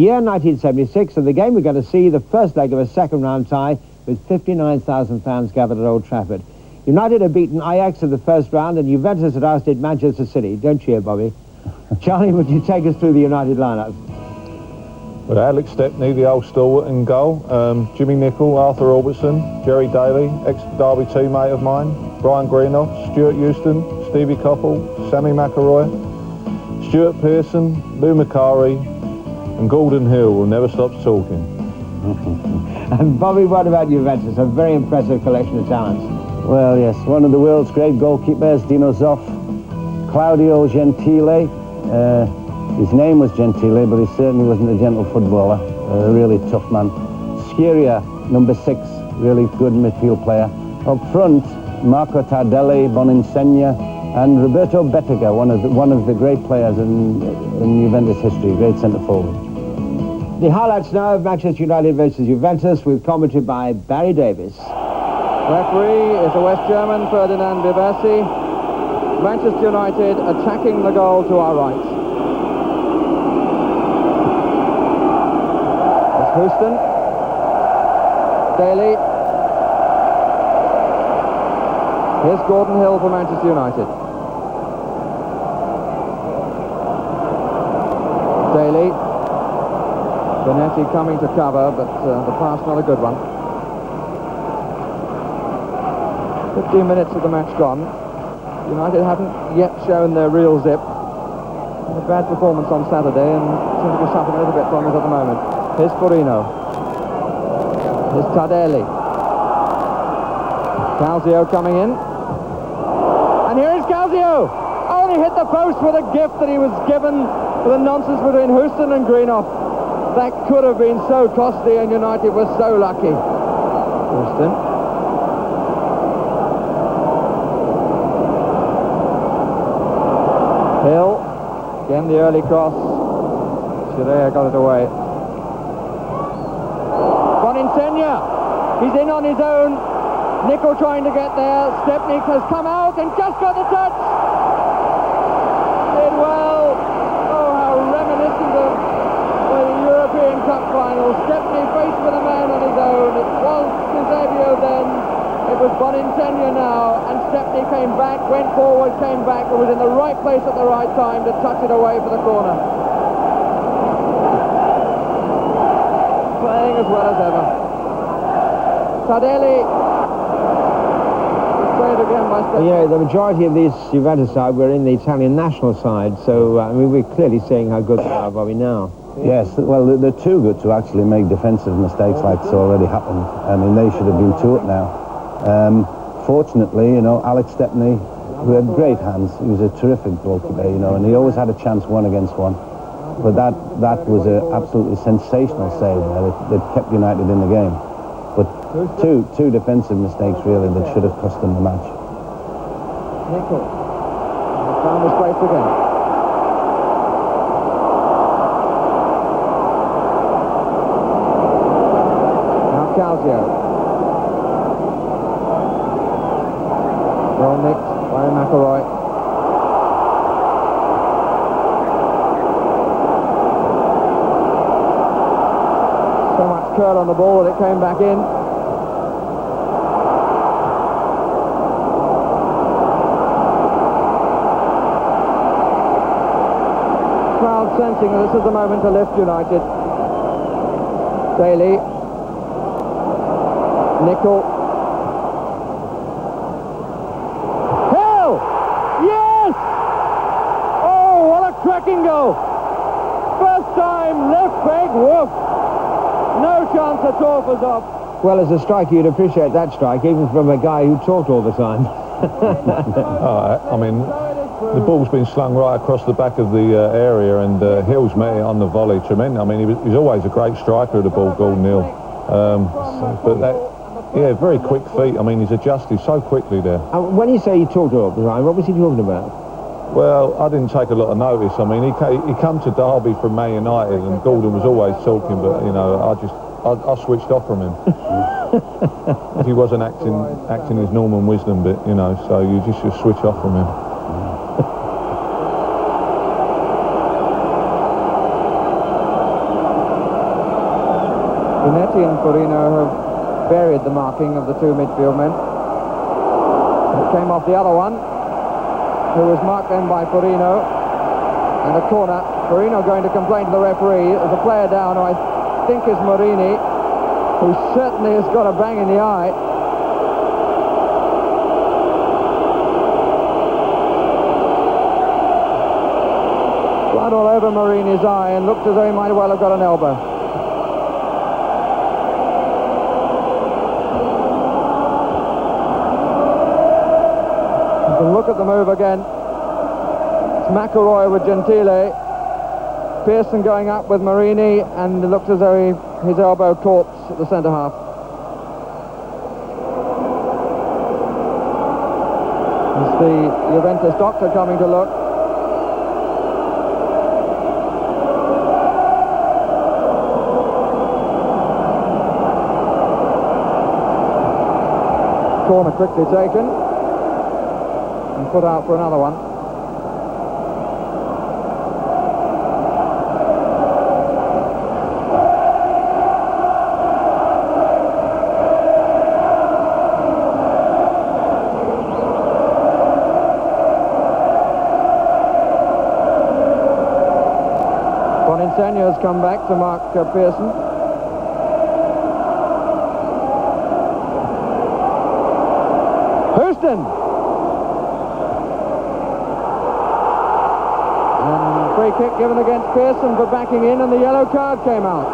Year 1976, and the game we're going to see the first leg of a second-round tie with 59,000 fans gathered at Old Trafford. United had beaten Ajax in the first round, and Juventus had ousted Manchester City. Don't cheer, Bobby. Charlie, would you take us through the United lineup? With Alex Stepney, the old stalwart, in goal. Jimmy Nicholl, Arthur Albertson, Jerry Daly, ex-Derby teammate of mine, Brian Greenough, Stuart Houston, Stevie Coppell, Sammy McElroy, Stuart Pearson, Lou Macari, and Gordon Hill will never stop talking. And Bobby, what about Juventus? A very impressive collection of talents. Well, yes, one of the world's great goalkeepers, Dino Zoff, Claudio Gentile. His name was Gentile, but he certainly wasn't a gentle footballer. A really tough man. Sciria, number 6, really good midfield player. Up front, Marco Tardelli, Boninsegna, and Roberto Bettega, one of the great players in Juventus history, great centre forward. The highlights now of Manchester United versus Juventus, with commentary by Barry Davis. Referee is a West German, Ferdinand Bibassi. Manchester United attacking the goal to our right. It's Houston. Daly. Here's Gordon Hill for Manchester United. Daly. Bonetti coming to cover, but the pass not a good one. 15 minutes of the match gone. United haven't yet shown their real zip. A bad performance on Saturday and seem to be suffering a little bit from it at the moment. Here's Forino. Here's Tardelli. Calzio coming in. And here is Calzio! Oh, and he hit the post with a gift that he was given for the nonsense between Houston and Greenough. That could have been so costly, and United was so lucky. Houston. Hill, again the early cross. Chirea got it away. Boninsegna, he's in on his own. Nicholl trying to get there. Stepney has come out and just got the touch. Did well. Oh, how reminiscent of the European Cup final. Stepney faced with a man on his own. It was Eusebio then. It was Boninsegna now, and Stepney came back, went forward, came back, and was in the right place at the right time to touch it away for the corner. Playing as well as ever. Tardelli. Say it again, my Stepney. Yeah, the majority of these Juventus side were in the Italian national side, so I mean, we're clearly seeing how good they are, Bobby, now. Yes, well, they're too good to actually make defensive mistakes like it's already happened. I mean, they should have been to it now. Fortunately, you know, Alex Stepney, who had great hands, he was a terrific goalkeeper, you know, and he always had a chance 1 against 1. But that was an absolutely sensational save that kept United in the game. But two defensive mistakes, really, that should have cost them the match. Nicholl. Found his place again. Now Calzio. Well nicked by McElroy. So much curl on the ball that it came back in. Crowd sensing that this is the moment to lift United. Daly. Nicholl. Cracking goal. First time, left peg, woof. No chance at all for Zoff. Well, as a striker, you'd appreciate that strike, even from a guy who talked all the time. I mean, the ball's been slung right across the back of the area, and Hill's met it on the volley. Tremendous. I mean, he's always a great striker of the ball, Gordon Hill. But that, yeah, very quick feet. I mean, he's adjusted so quickly there. When you say he talked all the time, what was he talking about? Well, I didn't take a lot of notice. I mean, he come to Derby from Man United, and Gordon was always talking, but, you know, I switched off from him. He wasn't acting his normal wisdom bit, you know, so you just switch off from him. Brunetti and Furino have varied the marking of the two midfield men. It came off the other one, who was marked then by Furino, and a corner. Furino going to complain to the referee. There's a player down who I think is Morini, who certainly has got a bang in the eye. Blood all over Morini's eye, and looked as though he might well have got an elbow. You can look at the move again. It's McElroy with Gentile. Pearson going up with Morini, and it looks as though his elbow caught at the centre half. It's the Juventus doctor coming to look. Corner quickly taken and put out for another one. Boninsenio has come back to mark Pearson. Houston! And free kick given against Pearson for backing in, and the yellow card came out.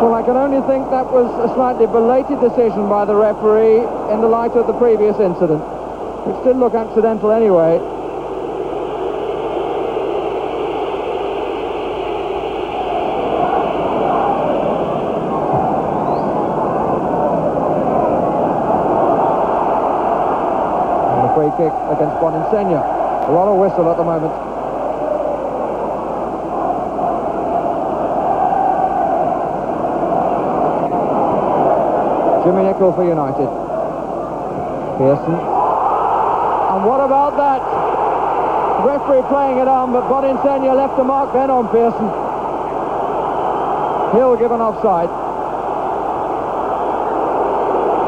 Well, I can only think that was a slightly belated decision by the referee in the light of the previous incident, which did look accidental anyway. And a free kick against Boninsenio. A lot of whistle at the moment. Jimmy Nicholl for United. Pearson. And what about that? Referee playing it on, but Boninsenio left the mark then on Pearson. Hill given offside.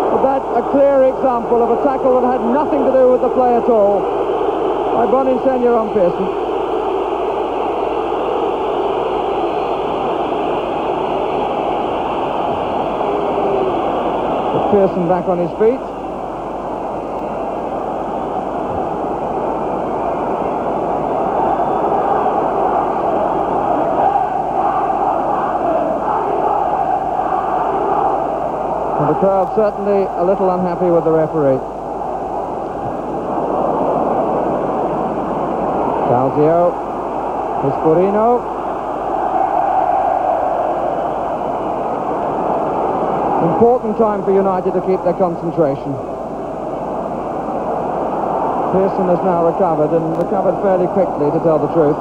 But that's a clear example of a tackle that had nothing to do with the play at all by Boninsenio on Pearson. But Pearson back on his feet. The crowd certainly a little unhappy with the referee. Calzio, Piscorino. Important time for United to keep their concentration. Pearson has now recovered, and recovered fairly quickly, to tell the truth.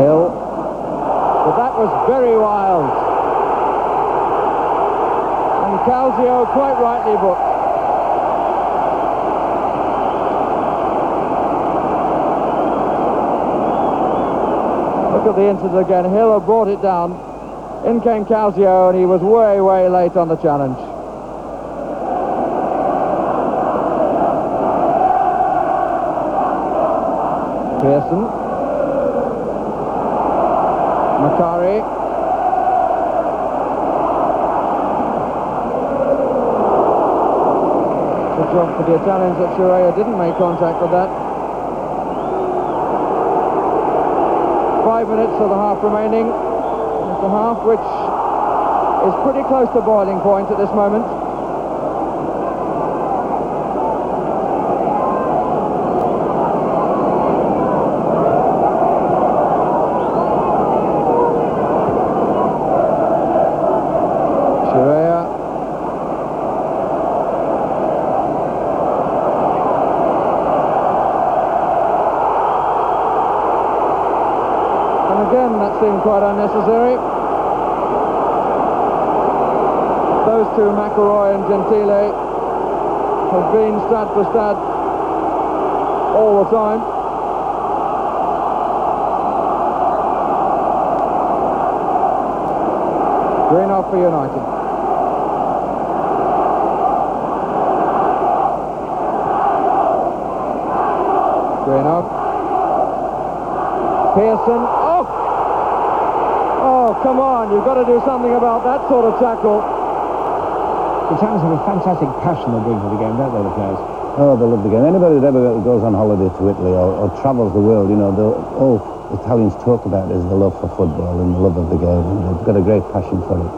Hill. But that was very wild. And Calzio quite rightly booked. Look at the incident again. Hill had brought it down. In came Calzio, and he was way, way late on the challenge. Pearson. Macari. Good job for the Italians that Chirea didn't make contact with that. 5 minutes of the half remaining. It's a half which is pretty close to boiling point at this moment. Again, that seemed quite unnecessary. Those two, McElroy and Gentile, has been stat for stat all the time. Green off for United. Green off. Pearson. Oh! Oh, come on, you've got to do something about that sort of tackle. The Italians have a fantastic passion they bring to the game, don't they, the players? Oh, they love the game. Anybody that ever goes on holiday to Italy or travels the world, you know, all Italians talk about is the love for football and the love of the game, and they've got a great passion for it.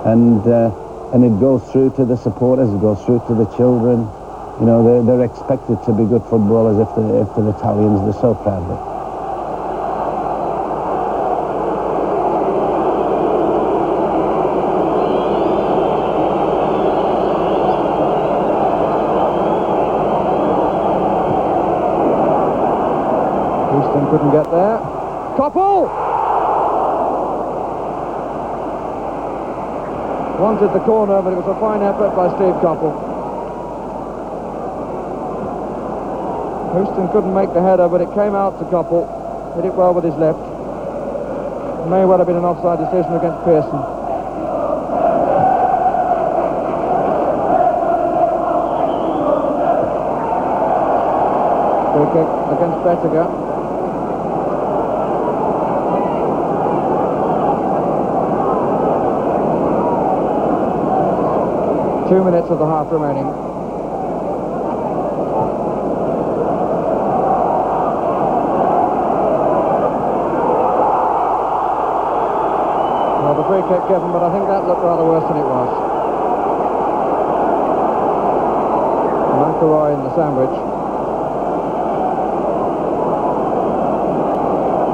And it goes through to the supporters, it goes through to the children. You know, they're expected to be good footballers if they're Italians. They're so proud of it. Couldn't get there. Koppel! Wanted the corner, but it was a fine effort by Steve Koppel. Houston couldn't make the header, but it came out to Koppel. Hit it well with his left. May well have been an offside decision against Pearson. Free kick against Bettiger. Two minutes of the half remaining. Well, the free kick given, but I think that looked rather worse than it was. McElroy in the sandwich.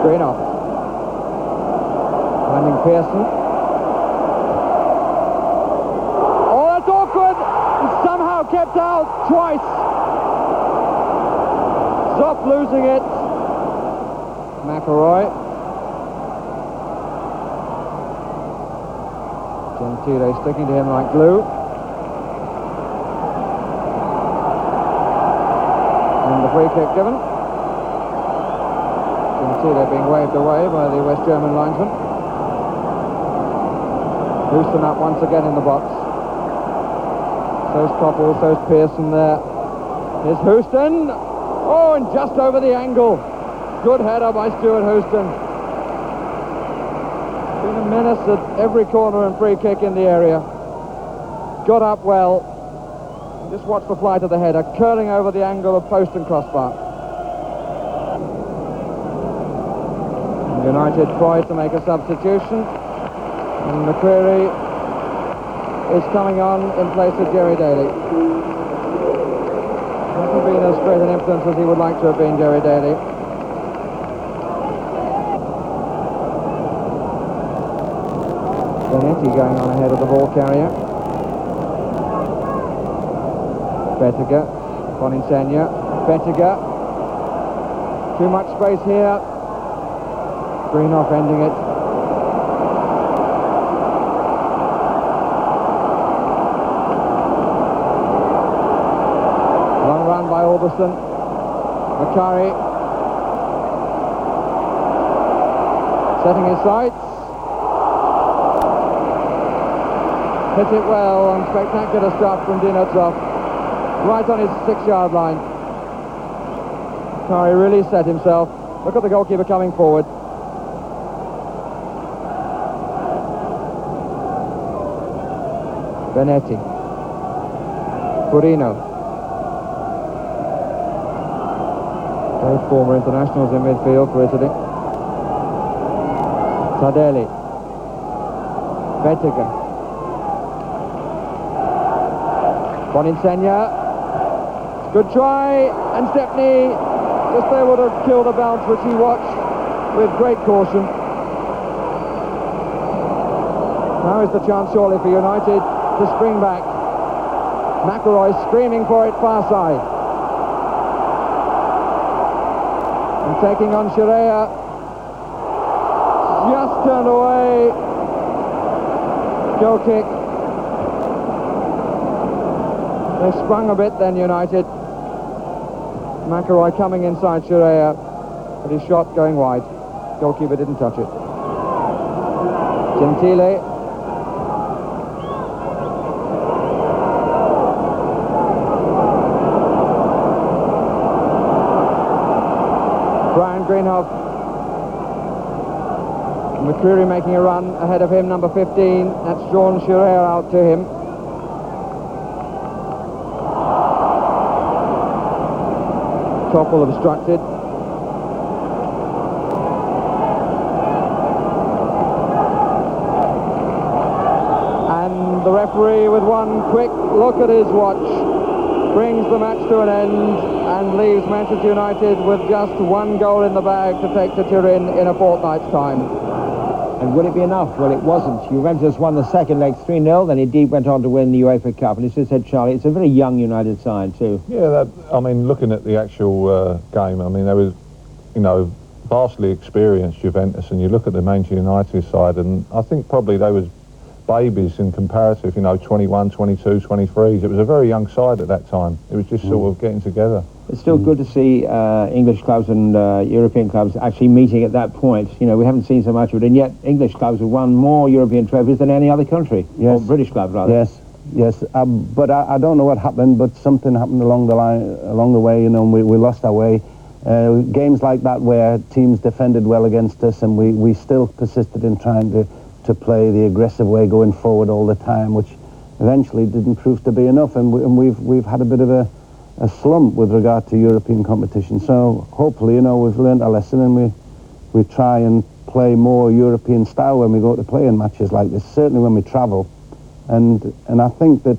Green off. Finding Pearson. Kept out twice. Zoff losing it. McElroy. Gentile sticking to him like glue. And the free kick given. Gentile being waved away by the West German linesman. Houston up once again in the box. So's Koppel, so's Pearson there. Here's Houston. Oh, and just over the angle. Good header by Stuart Houston. Been a menace at every corner and free kick in the area. Got up well. Just watch the flight of the header, curling over the angle of post and crossbar. United tries to make a substitution. And McQuarrie is coming on in place of Jerry Daly. Hasn't been as great an influence as he would like to have been, Jerry Daly. Benetti going on ahead of the ball carrier. Bettiger, Boninsegna, Bettiger. Too much space here. Greenoff ending it. By Orbison. Macari setting his sights. Hit it well, and spectacular stuff from Dino Zoff. Right on his 6-yard line. Macari really set himself. Look at the goalkeeper coming forward. Benetti. Furino. Both former internationals in midfield for Italy. Tardelli. Bettiger. Boninsegna. Good try, and Stepney just able to kill the bounce, which he watched with great caution. Now is the chance surely for United to spring back. McElroy screaming for it far side. And taking on Sharea. Just turned away. Goal kick. They sprung a bit then, United. McElroy coming inside Shureya, but his shot going wide. Goalkeeper didn't touch it. Gentile. Brian Greenhoff. McCreary making a run ahead of him, number 15. That's Sean Shureya out to him. Topple obstructed. And the referee, with one quick look at his watch, brings the match to an end and leaves Manchester United with just one goal in the bag to take to Turin in a fortnight's time. And would it be enough? Well, it wasn't. Juventus won the second leg 3-0, then indeed went on to win the UEFA Cup. And as you said, Charlie, it's a very young United side too. Yeah, I mean, looking at the actual game, I mean, there was, you know, vastly experienced Juventus, and you look at the Manchester United side, and I think probably they was babies in comparative, you know, 21, 22, 23s. It was a very young side at that time. It was just sort of getting together. It's still good to see English clubs and European clubs actually meeting at that point. You know, we haven't seen so much of it, and yet English clubs have won more European trophies than any other country. Yes. Or British clubs, rather. Yes. But I don't know what happened, but something happened along the way, you know, and we lost our way. Games like that where teams defended well against us, and we still persisted in trying to play the aggressive way going forward all the time, which eventually didn't prove to be enough, and we've had a bit of a slump with regard to European competition. So hopefully, you know, we've learned our lesson, and we try and play more European style when we go to play in matches like this, certainly when we travel, and I think that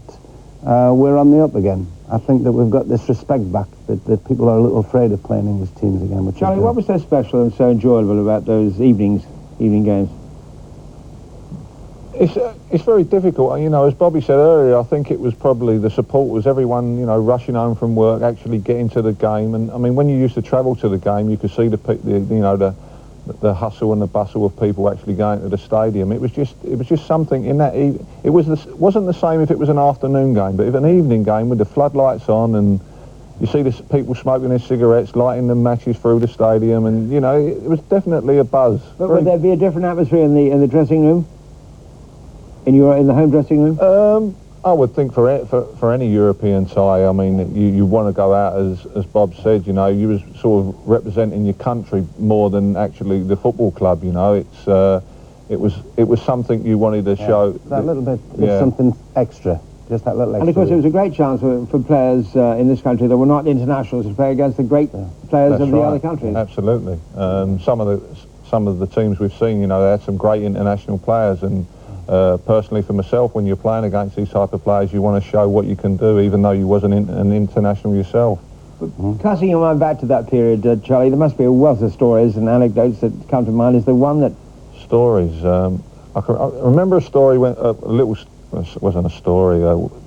we're on the up again. I think that we've got this respect back, that people are a little afraid of playing English teams again. Which Charlie, what was so special and so enjoyable about those evening games? It's very difficult, you know, as Bobby said earlier. I think it was probably the supporters, everyone, you know, rushing home from work, actually getting to the game. And I mean, when you used to travel to the game, you could see the the hustle and the bustle of people actually going to the stadium. It was just something in that. It wasn't the same if it was an afternoon game, but if an evening game with the floodlights on, and you see this people smoking their cigarettes, lighting the matches through the stadium, and you know, it was definitely a buzz. But would there be a different atmosphere in the dressing room? In the home dressing room? I would think for any European tie, I mean, you want to go out, as Bob said, you know, you was sort of representing your country more than actually the football club, you know. It was something you wanted to show. That little bit, something extra, just that little extra. And of course it was a great chance for players in this country that were not internationals to play against the great players of the other countries. Absolutely. Some of the teams we've seen, you know, they had some great international players, and personally for myself, when you're playing against these type of players, you want to show what you can do, even though you wasn't an international yourself. Casting your mind back to that period, Charlie, there must be a wealth of stories and anecdotes that come to mind. Is there one that... Stories. I remember a story when it wasn't a story.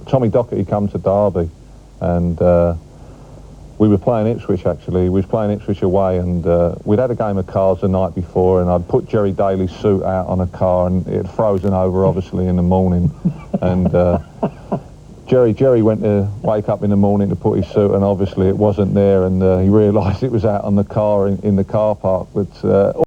Tommy Docherty come to Derby, and we were playing Ipswich, actually. We was playing Ipswich away, and we'd had a game of cards the night before, and I'd put Jerry Daly's suit out on a car, and it had frozen over, obviously, in the morning. And Jerry went to wake up in the morning to put his suit, and obviously it wasn't there, and he realised it was out on the car in the car park. But